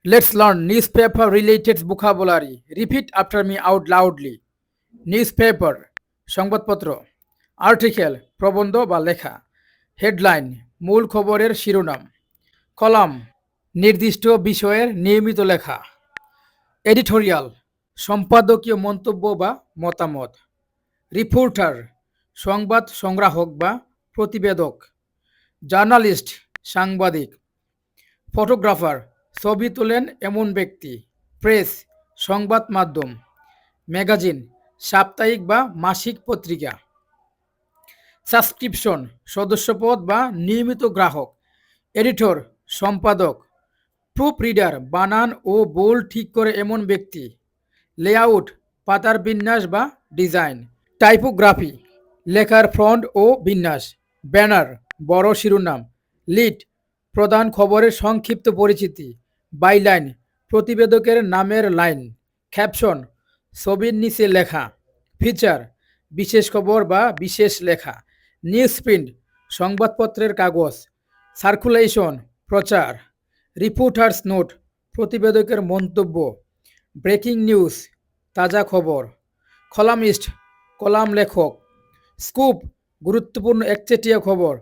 Let's learn newspaper related vocabulary. Repeat after me out loudly. Newspaper সংবাদপত্র, article প্রবন্ধ বা লেখা, হেডলাইন মূল খবরের শিরোনাম, কলাম নির্দিষ্ট বিষয়ের নিয়মিত লেখা, এডিটোরিয়াল সম্পাদকীয় মন্তব্য বা মতামত, রিপোর্টার সংবাদ সংগ্রাহক বা প্রতিবেদক, জার্নালিস্ট সাংবাদিক, ফটোগ্রাফার ছবি তোলেন এমন ব্যক্তি, প্রেস সংবাদ মাধ্যম, ম্যাগাজিন সাপ্তাহিক বা মাসিক পত্রিকা, সাবস্ক্রিপশন সদস্যপদ বা নিয়মিত গ্রাহক, এডিটর সম্পাদক, প্রুফ রিডার বানান ও বোল্ড ঠিক করে এমন ব্যক্তি, লেআউট পাতার বিন্যাস বা ডিজাইন, টাইপোগ্রাফি লেখার ফন্ট ও বিন্যাস, ব্যানার বড় শিরোনাম, লিড প্রধান খবরের সংক্ষিপ্ত পরিচিতি, বাইলাইন প্রতিবেদকের নামের লাইন, ক্যাপশন ছবির নিচে লেখা, ফিচার বিশেষ খবর বা বিশেষ লেখা, নিউজ প্রিন্ট সংবাদপত্রের কাগজ, সার্কুলেশন প্রচার, রিপোর্টার্স নোট প্রতিবেদকের মন্তব্য, ব্রেকিং নিউজ তাজা খবর, কলামিস্ট কলাম লেখক, স্কুপ গুরুত্বপূর্ণ একচেটিয়া খবর,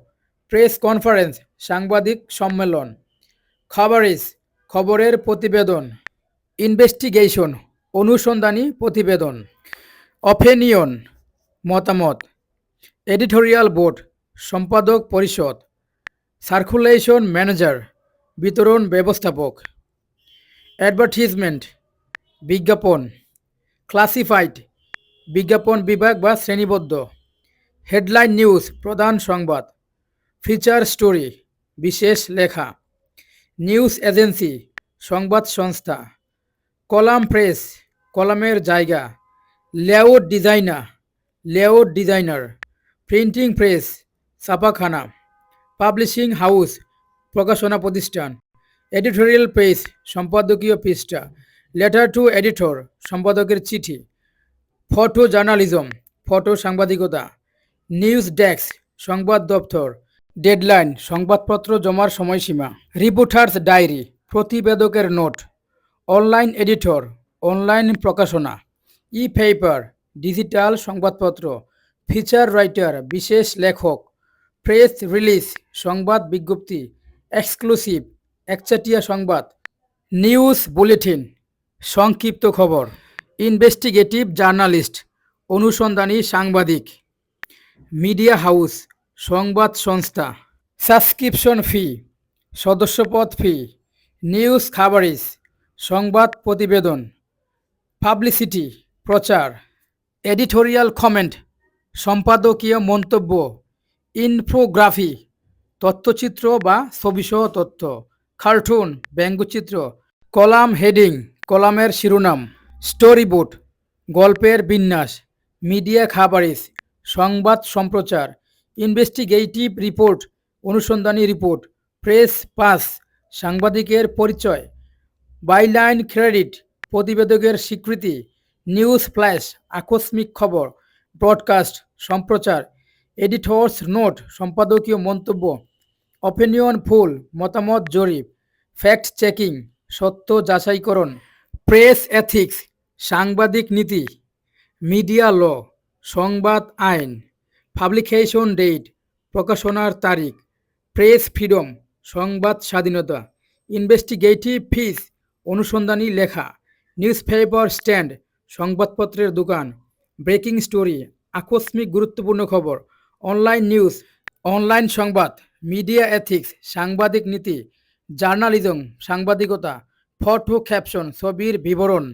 প্রেস কনফারেন্স সাংবাদিক সম্মেলন, খাবারিজ খবরের প্রতিবেদন, ইনভেস্টিগেশন অনুসন্ধানী প্রতিবেদন, অপিনিয়ন মতামত, এডিটোরিয়াল বোর্ড সম্পাদক পরিষদ, সার্কুলেশন ম্যানেজার বিতরণ ব্যবস্থাপক, অ্যাডভার্টিজমেন্ট বিজ্ঞাপন, ক্লাসিফাইড বিজ্ঞাপন বিভাগ বা শ্রেণীবদ্ধ, হেডলাইন নিউজ প্রধান সংবাদ, ফিচার স্টোরি বিশেষ লেখা, নিউজ এজেন্সি সংবাদ সংস্থা, কলাম প্রেস কলামের জায়গা, লেআউট ডিজাইনার, প্রিন্টিং প্রেস ছাপাখানা, পাবলিশিং হাউস প্রকাশনা প্রতিষ্ঠান, এডিটোরিয়াল পেজ সম্পাদকীয় পৃষ্ঠা, লেটার টু এডিটর সম্পাদকের চিঠি, ফটো জার্নালিজম ফটো সাংবাদিকতা, নিউজ ডেস্ক সংবাদ দপ্তর, ডেডলাইন সংবাদপত্র জমার সময়সীমা, রিপোর্টার্স ডায়েরি প্রতিবেদকের নোট, অনলাইন এডিটর অনলাইন প্রকাশনা, ই পেপার ডিজিটাল সংবাদপত্র, ফিচার রাইটার বিশেষ লেখক, প্রেস রিলিজ সংবাদ বিজ্ঞপ্তি, এক্সক্লুসিভ একচেটিয়া সংবাদ, নিউজ বুলেটিন সংক্ষিপ্ত খবর, ইনভেস্টিগেটিভ জার্নালিস্ট অনুসন্ধানী সাংবাদিক, মিডিয়া হাউস সংবাদ সংস্থা, সাবস্ক্রিপশন ফি সদস্যপদ ফি, নিউজ খাবারিজ সংবাদ প্রতিবেদন, পাবলিসিটি প্রচার, এডিটোরিয়াল কমেন্ট সম্পাদকীয় মন্তব্য, ইনফোগ্রাফি তথ্যচিত্র বা ছবিসহ তথ্য, কার্টুন ব্যঙ্গচিত্র, কলাম হেডিং কলামের শিরোনাম, স্টোরিবোর্ড গল্পের বিন্যাস, মিডিয়া খাবারিজ সংবাদ সম্প্রচার, ইনভেস্টিগেটিভ রিপোর্ট অনুসন্ধানী রিপোর্ট, প্রেস পাস সাংবাদিকের পরিচয়, বাইলাইন ক্রেডিট প্রতিবেদকের স্বীকৃতি, নিউজ ফ্ল্যাশ আকস্মিক খবর, ব্রডকাস্ট সম্প্রচার, এডিটর্স নোট সম্পাদকীয় মন্তব্য, অপিনিয়ন ফুল মতামত জরিপ, ফ্যাক্ট চেকিং সত্য যাচাইকরণ, প্রেস এথিক্স সাংবাদিক নীতি, মিডিয়া ল সংবাদ আইন, পাবলিকেশন ডেট প্রকাশনার তারিখ, প্রেস ফ্রিডম সংবাদ স্বাধীনতা, ইনভেস্টিগেটিভ ফিস অনুসন্ধানী লেখা, নিউজপেপার স্ট্যান্ড সংবাদপত্রের দোকান, ব্রেকিং স্টোরি আকস্মিক গুরুত্বপূর্ণ খবর, অনলাইন নিউজ অনলাইন সংবাদ, মিডিয়া এথিক্স সাংবাদিক নীতি, জার্নালিজম সাংবাদিকতা, ফটো ক্যাপশন ছবির বিবরণ।